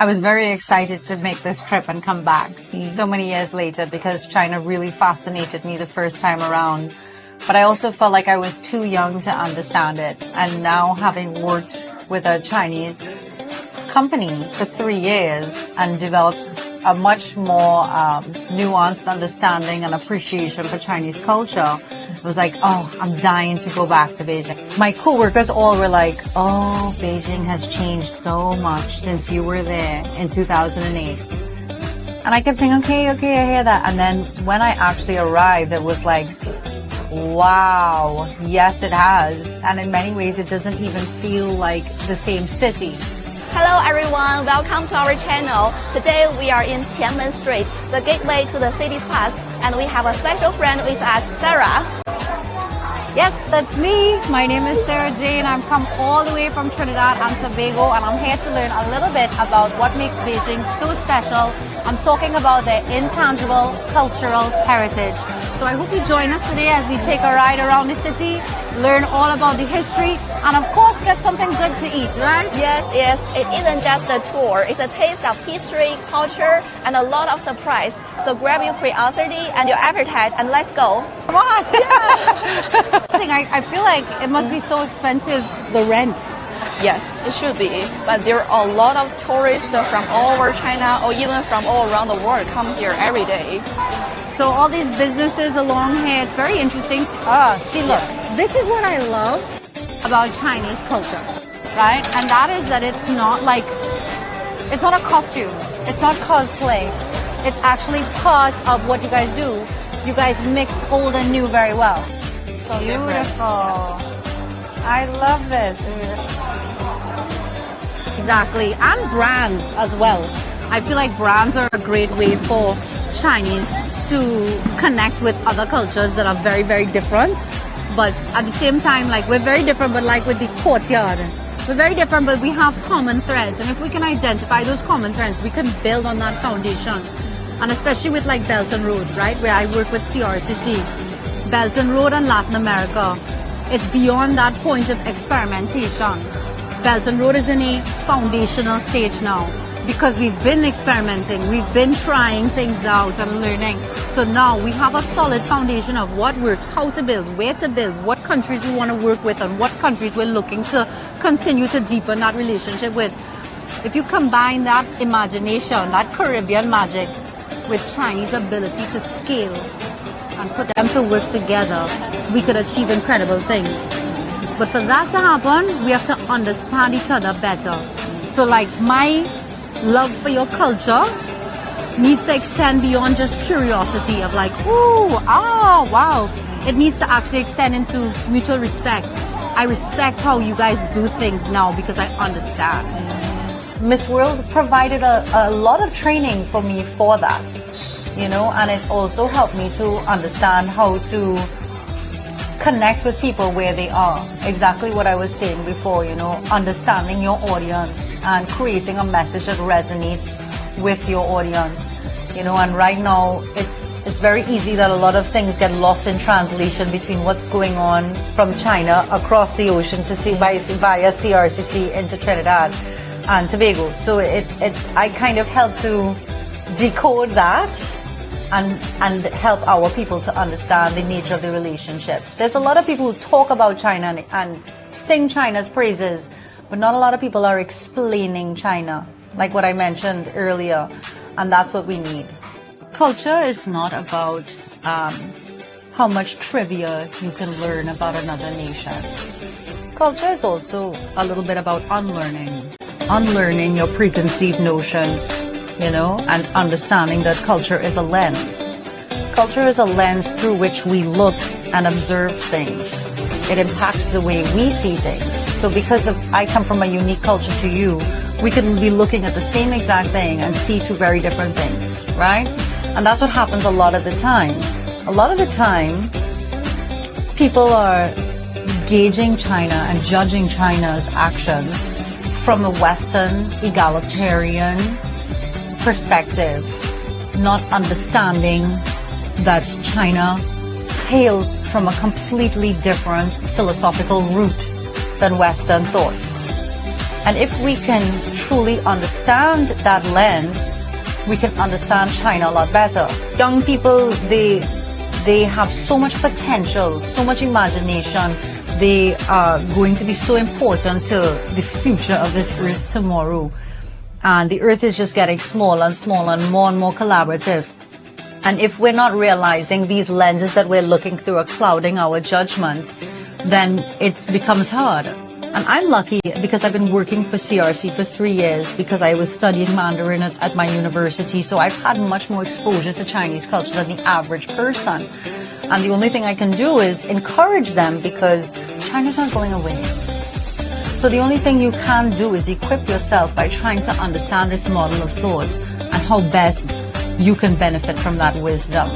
I was very excited to make this trip and come back so many years later because China really fascinated me the first time around. But I also felt like I was too young to understand it. And now, having worked with a Chinese company for 3 years and developed a much more nuanced understanding and appreciation for Chinese culture, it was like, oh, I'm dying to go back to Beijing. My coworkers all were like, oh, Beijing has changed so much since you were there in 2008. And I kept saying, okay, I hear that. And then when I actually arrived, it was like, wow, yes, it has. And in many ways, it doesn't even feel like the same city. Hello everyone, welcome to our channel. Today we are in Tianmen Street, the gateway to the city's past, and we have a special friend with us, Sarah. Yes, that's me. My name is Sarah Jane. I've come all the way from Trinidad and Tobago, and I'm here to learn a little bit about what makes Beijing so special. I'm talking about their intangible cultural heritage. So I hope you join us today as we take a ride around the city, learn all about the history, and of course get something good to eat, right? Yes, it isn't just a tour. It's a taste of history, culture, and a lot of surprise. So grab your curiosity and your appetite and let's go. Come on! Yeah. I feel like it must be so expensive, the rent. Yes, it should be. But there are a lot of tourists from all over China or even from all around the world come here every day. So all these businesses along here, it's very interesting. See, look, this is what I love about Chinese culture, right? And that is that it's not like, it's not a costume. It's not cosplay. It's actually part of what you guys do. You guys mix old and new very well. So beautiful. I love this. Exactly. And brands as well. I feel like brands are a great way for Chinese to connect with other cultures that are very, very different. But at the same time, like, we're very different, but like with the courtyard, we're very different, but we have common threads. And if we can identify those common threads, we can build on that foundation. And especially with like Belt and Road, right, where I work with CRCC, Belt and Road and Latin America, it's beyond that point of experimentation. Belt and Road is in a foundational stage now because we've been experimenting, we've been trying things out and learning. So now we have a solid foundation of what works, how to build, where to build, what countries we want to work with, and what countries we're looking to continue to deepen that relationship with. If you combine that imagination, that Caribbean magic, with Chinese ability to scale and put them to work together, we could achieve incredible things. But for that to happen, we have to understand each other better. So like my love for your culture needs to extend beyond just curiosity of like, ooh, ah, wow. It needs to actually extend into mutual respect. I respect how you guys do things now because I understand. Miss World provided a lot of training for me for that, you know, and it also helped me to understand how to connect with people where they are. Exactly what I was saying before, you know, understanding your audience and creating a message that resonates with your audience, you know. And right now it's very easy that a lot of things get lost in translation between what's going on from China across the ocean to see via CRCC into Trinidad and Tobago. So I kind of help to decode that and help our people to understand the nature of the relationship. There's a lot of people who talk about China and sing China's praises, but not a lot of people are explaining China, like what I mentioned earlier, and that's what we need. Culture is not about how much trivia you can learn about another nation. Culture is also a little bit about unlearning your preconceived notions, you know, and understanding that culture is a lens. Culture is a lens through which we look and observe things. It impacts the way we see things. So because I come from a unique culture to you, we could be looking at the same exact thing and see two very different things, right? And that's what happens a lot of the time. A lot of the time, people are gauging China and judging China's actions from a Western egalitarian perspective, not understanding that China hails from a completely different philosophical root than Western thought. And if we can truly understand that lens, we can understand China a lot better. Young people, they have so much potential, so much imagination. They are going to be so important to the future of this earth tomorrow. And the earth is just getting smaller and smaller and more collaborative. And if we're not realizing these lenses that we're looking through are clouding our judgment, then it becomes hard. And I'm lucky because I've been working for CRC for 3 years because I was studying Mandarin at my university. So I've had much more exposure to Chinese culture than the average person. And the only thing I can do is encourage them because China's not going away. So the only thing you can do is equip yourself by trying to understand this model of thought and how best you can benefit from that wisdom.